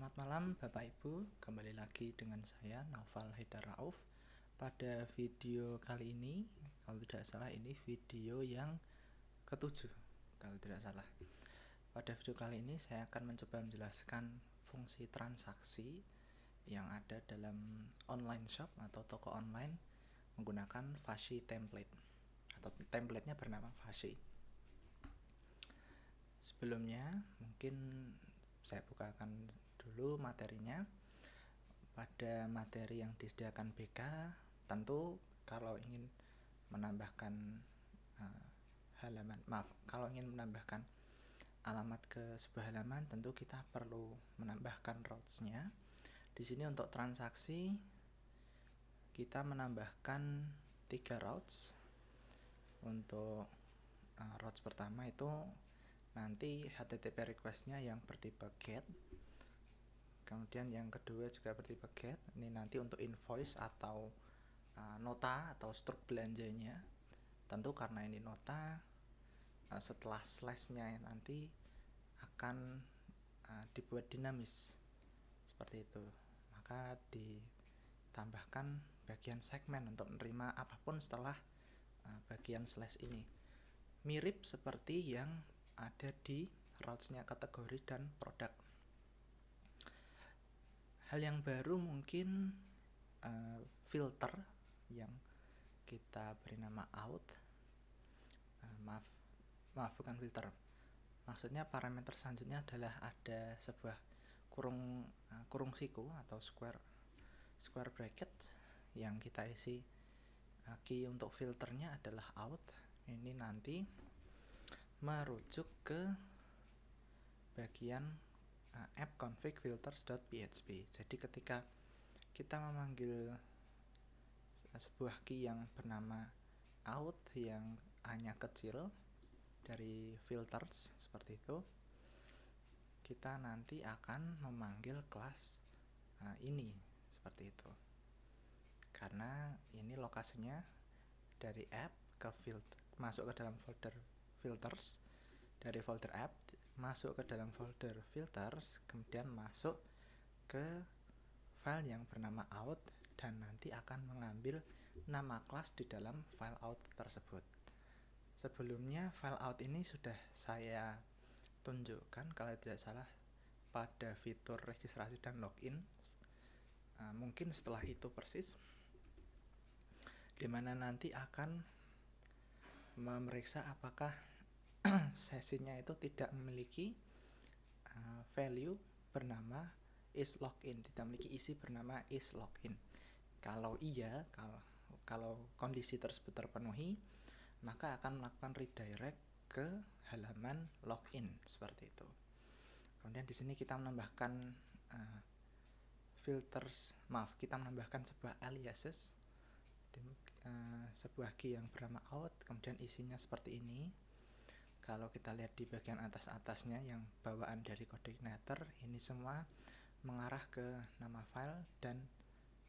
Selamat malam Bapak Ibu, kembali lagi dengan saya Naufal Haidar Rauf. Pada video kali ini, kalau tidak salah ini video yang ketujuh kalau tidak salah. Pada video kali ini saya akan mencoba menjelaskan fungsi transaksi yang ada dalam online shop atau toko online menggunakan Fashi template atau templatenya bernama Fashi. Sebelumnya mungkin saya bukakan dulu materinya. Pada materi yang disediakan BK, tentu kalau ingin menambahkan kalau ingin menambahkan alamat ke sebuah halaman, tentu kita perlu menambahkan routes-nya. Di sini untuk transaksi kita menambahkan 3 routes. Untuk routes pertama itu nanti HTTP request-nya yang bertipe GET. Kemudian yang kedua juga bertipe GET. Ini nanti untuk invoice atau nota atau struk belanjanya. Tentu karena ini nota, setelah slash-nya nanti akan dibuat dinamis seperti itu. Maka ditambahkan bagian segmen untuk menerima apapun setelah bagian slash ini. Mirip seperti yang ada di routes-nya kategori dan produk. Hal yang baru mungkin filter yang kita beri nama out. Maaf bukan filter. Maksudnya parameter selanjutnya adalah ada sebuah kurung siku atau square bracket yang kita isi key untuk filternya adalah out. Ini nanti merujuk ke bagian app config filters.php. Jadi ketika kita memanggil sebuah key yang bernama out yang hanya kecil dari filters seperti itu, kita nanti akan memanggil kelas ini seperti itu. Karena ini lokasinya dari app ke filter, masuk ke dalam folder filters, dari folder app masuk ke dalam folder filters, kemudian masuk ke file yang bernama out dan nanti akan mengambil nama kelas di dalam file out tersebut. Sebelumnya file out ini sudah saya tunjukkan kalau tidak salah pada fitur registrasi dan login. Mungkin setelah itu persis, dimana nanti akan memeriksa apakah sesinya itu tidak memiliki value bernama isLogin, tidak memiliki isi bernama isLogin. Kalau iya, kalau kondisi tersebut terpenuhi, maka akan melakukan redirect ke halaman login seperti itu. Kemudian di sini kita menambahkan kita menambahkan sebuah aliases, sebuah key yang bernama out, kemudian isinya seperti ini. Kalau kita lihat di bagian atas-atasnya yang bawaan dari coordinator, ini semua mengarah ke nama file dan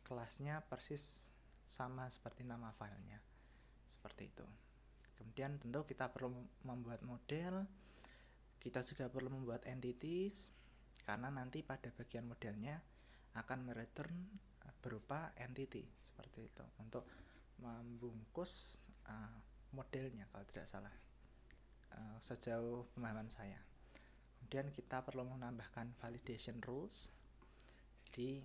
kelasnya persis sama seperti nama filenya seperti itu. Kemudian tentu kita perlu membuat model, kita juga perlu membuat entities, karena nanti pada bagian modelnya akan mereturn berupa entity seperti itu untuk membungkus modelnya kalau tidak salah, sejauh pemahaman saya. Kemudian kita perlu menambahkan validation rules. Jadi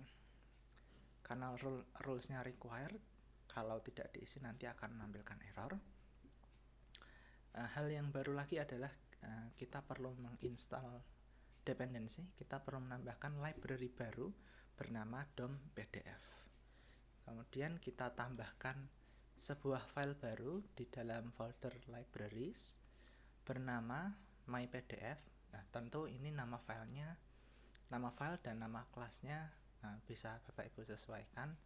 karena rules-nya required, kalau tidak diisi nanti akan menampilkan error. Hal yang baru lagi adalah kita perlu menginstal dependency. Kita perlu menambahkan library baru bernama DOM.pdf. Kemudian kita tambahkan sebuah file baru di dalam folder libraries bernama myPDF. Nah, tentu ini nama filenya, nama file dan nama kelasnya bisa Bapak Ibu sesuaikan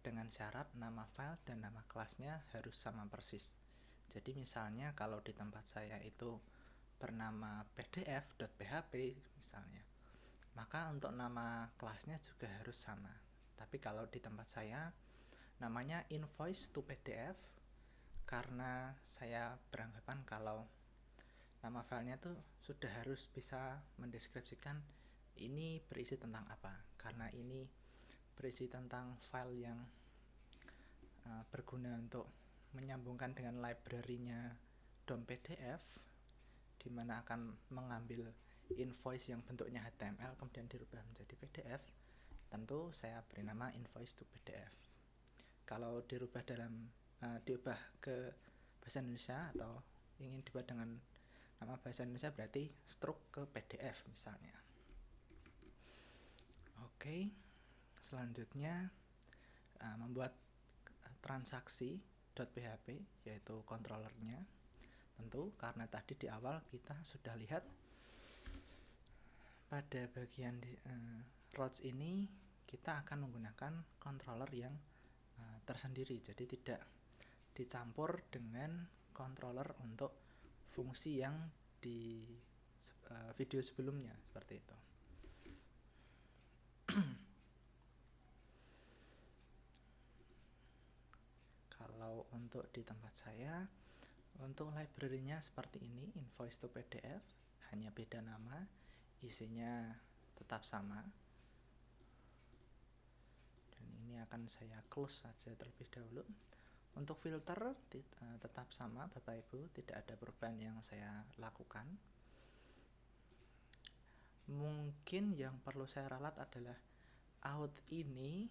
dengan syarat nama file dan nama kelasnya harus sama persis. Jadi misalnya kalau di tempat saya itu bernama pdf.php misalnya, maka untuk nama kelasnya juga harus sama. Tapi kalau di tempat saya namanya invoice to pdf, karena saya beranggapan kalau nama filenya tuh sudah harus bisa mendeskripsikan ini berisi tentang apa. Karena ini berisi tentang file yang berguna untuk menyambungkan dengan library-nya DOM PDF, di mana akan mengambil invoice yang bentuknya HTML kemudian dirubah menjadi PDF. Tentu saya beri nama invoice to PDF. Kalau diubah ke bahasa Indonesia atau ingin dibuat dengan nama bahasa Indonesia berarti stroke ke PDF misalnya. Oke, selanjutnya membuat transaksi .php yaitu controllernya. Tentu karena tadi di awal kita sudah lihat pada bagian routes ini kita akan menggunakan controller yang tersendiri, jadi tidak dicampur dengan controller untuk fungsi yang di video sebelumnya seperti itu. Kalau untuk di tempat saya, untuk library-nya seperti ini, invoice to PDF, hanya beda nama, isinya tetap sama. Dan ini akan saya close saja terlebih dahulu. Untuk filter tetap sama Bapak Ibu, tidak ada perubahan yang saya lakukan. Mungkin yang perlu saya ralat adalah out ini,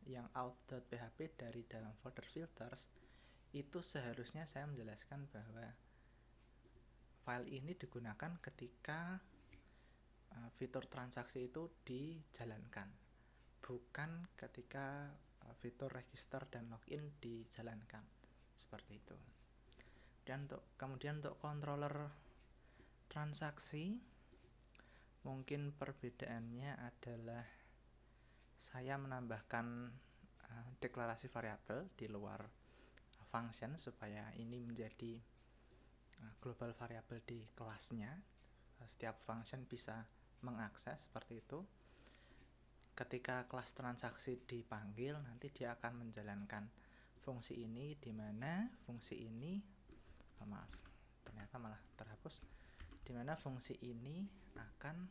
yang out.php dari dalam folder filters, itu seharusnya saya menjelaskan bahwa file ini digunakan ketika fitur transaksi itu dijalankan, bukan ketika fitur register dan login dijalankan, seperti itu. Dan kemudian untuk controller transaksi, mungkin perbedaannya adalah saya menambahkan deklarasi variabel di luar function supaya ini menjadi global variabel di kelasnya. Setiap function bisa mengakses seperti itu. Ketika kelas transaksi dipanggil, nanti dia akan menjalankan fungsi ini, di mana fungsi ini ternyata malah terhapus, di mana fungsi ini akan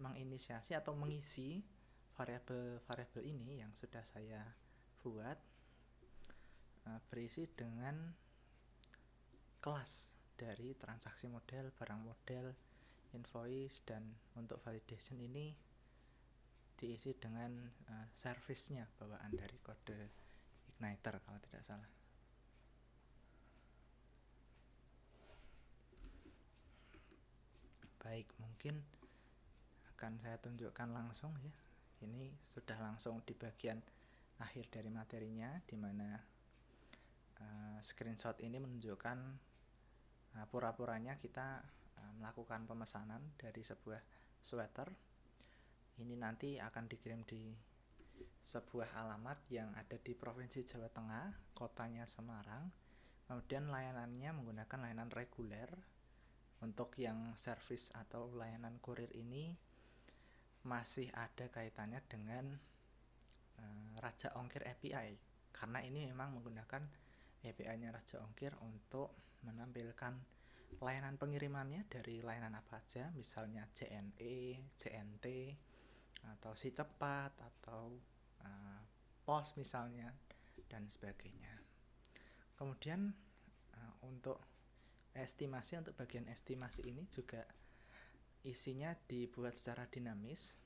menginisiasi atau mengisi variabel ini yang sudah saya buat, berisi dengan kelas dari transaksi model, barang model, invoice, dan untuk validation ini diisi dengan service-nya, bawaan dari kode igniter kalau tidak salah. Baik, mungkin akan saya tunjukkan langsung ya. Ini sudah langsung di bagian akhir dari materinya, di mana screenshot ini menunjukkan pura-puranya kita melakukan pemesanan dari sebuah sweater. Ini nanti akan dikirim di sebuah alamat yang ada di Provinsi Jawa Tengah, kotanya Semarang. Kemudian layanannya menggunakan layanan reguler. Untuk yang service atau layanan kurir ini masih ada kaitannya dengan Raja Ongkir API, karena ini memang menggunakan API-nya Raja Ongkir untuk menampilkan layanan pengirimannya dari layanan apa aja, misalnya JNE, JNT, atau Si Cepat, atau POS misalnya, dan sebagainya. Kemudian untuk bagian estimasi ini juga isinya dibuat secara dinamis,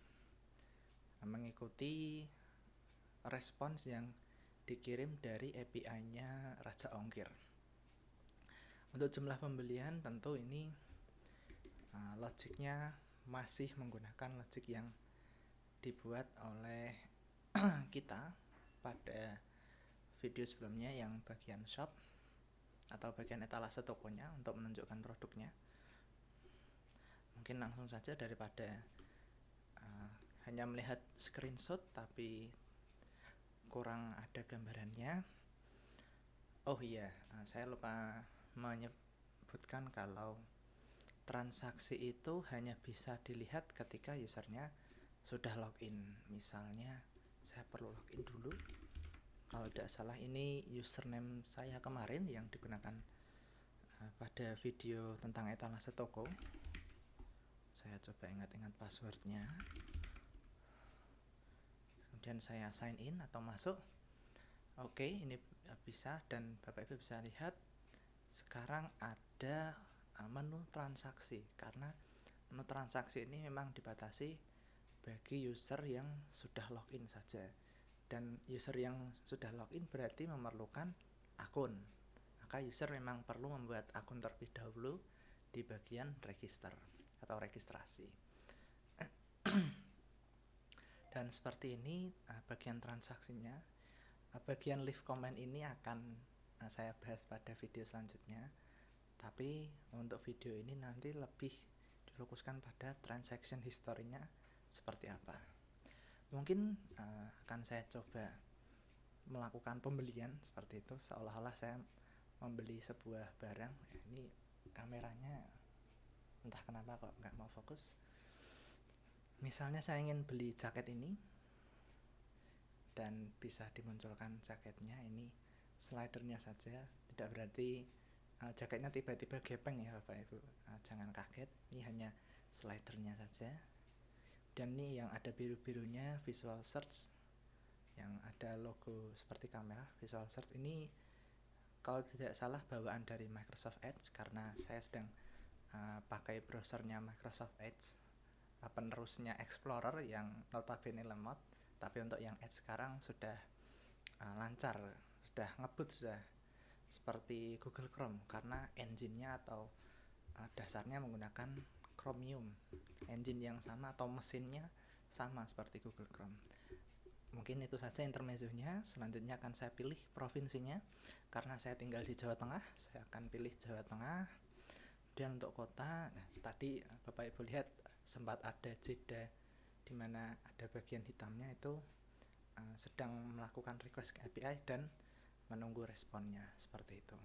mengikuti respons yang dikirim dari API-nya Raja Ongkir. Untuk jumlah pembelian tentu ini logiknya masih menggunakan logik yang dibuat oleh kita pada video sebelumnya yang bagian shop atau bagian etalase tokonya untuk menunjukkan produknya. Mungkin langsung saja daripada hanya melihat screenshot tapi kurang ada gambarannya. Oh iya, saya lupa menyebutkan kalau transaksi itu hanya bisa dilihat ketika usernya sudah login. Misalnya saya perlu login dulu. Kalau tidak salah ini username saya kemarin yang digunakan pada video tentang etalase toko. Saya coba ingat-ingat passwordnya, kemudian saya sign in atau masuk. Oke, ini bisa, dan Bapak Ibu bisa lihat sekarang ada menu transaksi, karena menu transaksi ini memang dibatasi bagi user yang sudah login saja, dan user yang sudah login berarti memerlukan akun, maka user memang perlu membuat akun terlebih dahulu di bagian register atau registrasi. Dan seperti ini bagian transaksinya. Bagian leave comment ini akan saya bahas pada video selanjutnya, tapi untuk video ini nanti lebih difokuskan pada transaction history-nya seperti apa. Mungkin akan saya coba melakukan pembelian seperti itu, seolah-olah saya membeli sebuah barang. Ini kameranya entah kenapa kok nggak mau fokus. Misalnya saya ingin beli jaket ini, dan bisa dimunculkan jaketnya. Ini slidernya saja, tidak berarti jaketnya tiba-tiba gepeng ya Bapak Ibu, jangan kaget, ini hanya slidernya saja. Dan ini yang ada biru-birunya visual search, yang ada logo seperti kamera. Visual search ini kalau tidak salah bawaan dari Microsoft Edge, karena saya sedang pakai browsernya Microsoft Edge, penerusnya Explorer yang notabene lemot, tapi untuk yang Edge sekarang sudah lancar, sudah ngebut, sudah seperti Google Chrome, karena engine-nya atau dasarnya menggunakan Chromium, engine yang sama atau mesinnya sama seperti Google Chrome. Mungkin itu saja intermezzonya. Selanjutnya akan saya pilih provinsinya, karena saya tinggal di Jawa Tengah, saya akan pilih Jawa Tengah. Dan untuk kota, nah, tadi Bapak Ibu lihat sempat ada jeda di mana ada bagian hitamnya, itu sedang melakukan request ke API dan menunggu responnya, seperti itu.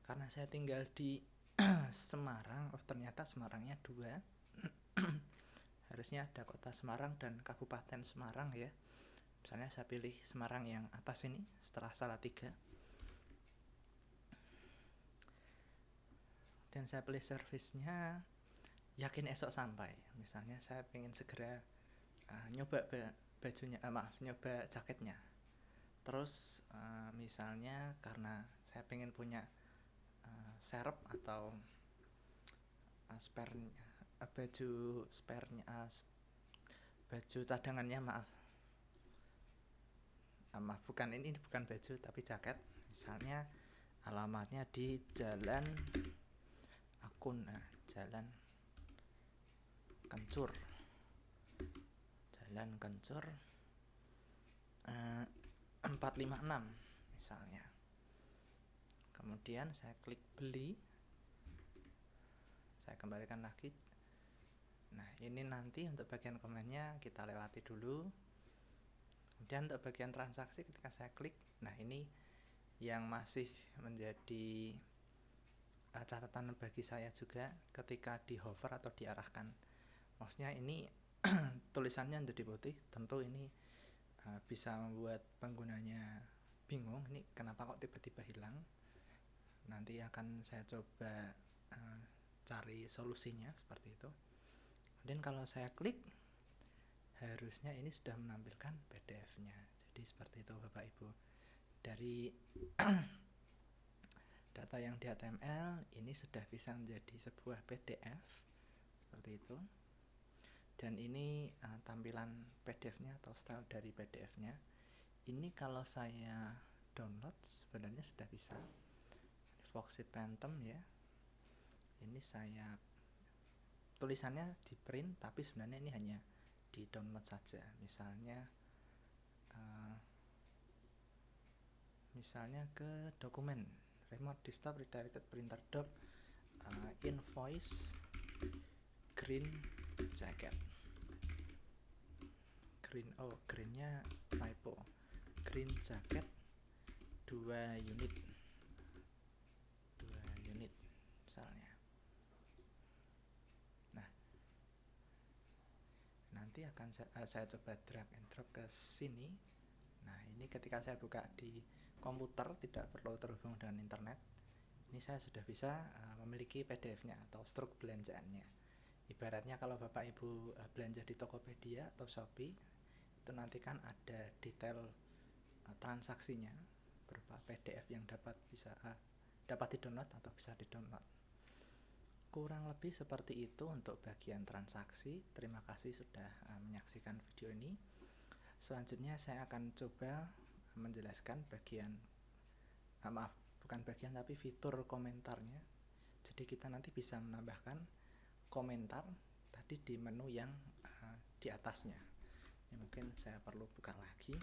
Karena saya tinggal di Semarang, ternyata Semarangnya 2. Harusnya ada kota Semarang dan Kabupaten Semarang ya. Misalnya saya pilih Semarang yang atas ini setelah Salatiga, dan saya pilih servisnya yakin esok sampai. Misalnya saya ingin segera nyoba bajunya, nyoba jaketnya. Terus misalnya karena saya pengen punya serep atau baju cadangannya, bukan ini, bukan baju tapi jaket. Misalnya alamatnya di Jalan Jalan Kencur 456 misalnya. Kemudian saya klik beli, saya kembalikan lagi. Nah, ini nanti untuk bagian komennya kita lewati dulu. Kemudian untuk bagian transaksi ketika saya klik, nah ini yang masih menjadi catatan bagi saya juga ketika di hover atau diarahkan. Maksudnya ini tulisannya jadi putih, tentu ini bisa membuat penggunanya bingung, ini kenapa kok tiba-tiba hilang. Nanti akan saya coba cari solusinya seperti itu. Dan kalau saya klik, harusnya ini sudah menampilkan PDF-nya. Jadi seperti itu Bapak Ibu. Dari data yang di HTML ini sudah bisa menjadi sebuah PDF seperti itu. Dan ini tampilan PDF-nya atau style dari PDF-nya. Ini kalau saya download sebenarnya sudah bisa. Foxit Phantom ya. Ini saya tulisannya di print, tapi sebenarnya ini hanya di download saja. Misalnya ke dokumen remote desktop redirected printer doc invoice green jacket. Greennya typo, green jacket 2 unit misalnya. Nah, nanti akan saya coba drag and drop ke sini. Nah, ini ketika saya buka di komputer, tidak perlu terhubung dengan internet, ini saya sudah bisa memiliki PDF-nya atau struk belanjaannya. Ibaratnya kalau Bapak Ibu belanja di Tokopedia atau Shopee, itu nanti kan ada detail transaksinya berupa PDF yang dapat di-download atau bisa di-download. Kurang lebih seperti itu untuk bagian transaksi. Terima kasih sudah menyaksikan video ini. Selanjutnya saya akan coba menjelaskan tapi fitur komentarnya. Jadi kita nanti bisa menambahkan komentar tadi di menu yang di atasnya. Ini mungkin saya perlu buka lagi.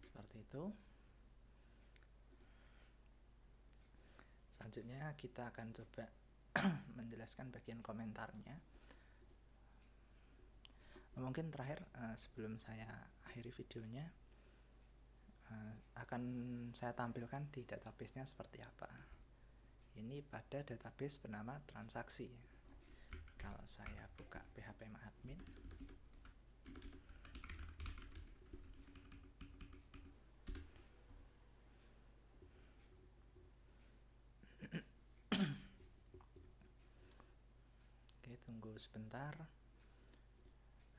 Seperti itu. Selanjutnya kita akan coba menjelaskan bagian komentarnya. Mungkin terakhir sebelum saya akhiri videonya, akan saya tampilkan di database-nya seperti apa. Ini pada database bernama transaksi. Kalau saya buka phpMyAdmin, oke, tunggu sebentar.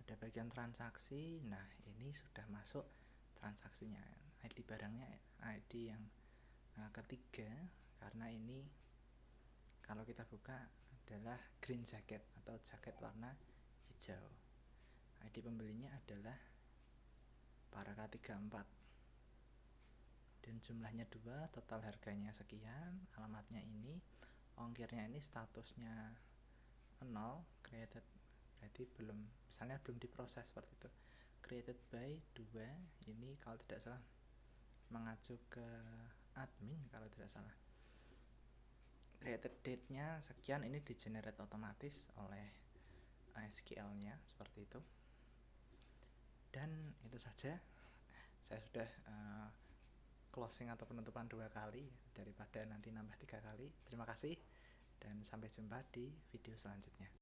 Ada bagian transaksi. Nah, ini sudah masuk transaksinya. ID barangnya ID yang ketiga, karena ini kalau kita buka adalah green jacket atau jaket warna hijau. ID pembelinya adalah Paraka34 dan jumlahnya 2, total harganya sekian, alamatnya ini, ongkirnya ini statusnya 0, created, berarti misalnya belum diproses seperti itu. Created by 2, ini kalau tidak salah mengacu ke admin kalau tidak salah. Created date-nya sekian, ini di generate otomatis oleh SQL-nya seperti itu. Dan itu saja. Saya sudah closing atau penutupan 2 kali daripada nanti nambah 3 kali. Terima kasih dan sampai jumpa di video selanjutnya.